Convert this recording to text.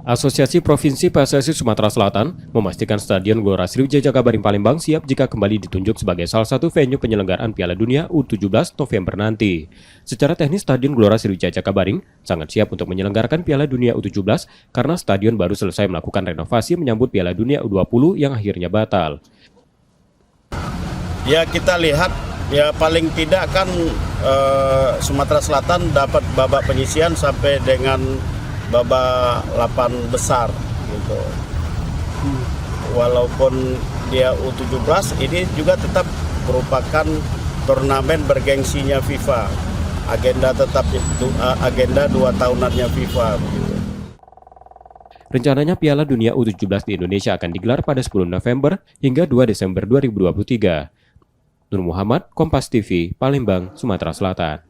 Asosiasi Provinsi PSSI Sumatera Selatan memastikan Stadion Gelora Sriwijaya Jakabaring Palembang siap jika kembali ditunjuk sebagai salah satu venue penyelenggaraan Piala Dunia U17 November nanti. Secara teknis, Stadion Gelora Sriwijaya Jakabaring sangat siap untuk menyelenggarakan Piala Dunia U17 karena stadion baru selesai melakukan renovasi menyambut Piala Dunia U20 yang akhirnya batal. Ya, kita lihat ya paling tidak kan Sumatera Selatan dapat babak penyisihan sampai dengan babak 8 besar gitu. Walaupun dia U17, ini juga tetap merupakan turnamen bergengsinya FIFA. Agenda tetap itu agenda 2 tahunannya FIFA begitu. Rencananya Piala Dunia U17 di Indonesia akan digelar pada 10 November hingga 2 Desember 2023. Nur Muhammad, Kompas TV, Palembang, Sumatera Selatan.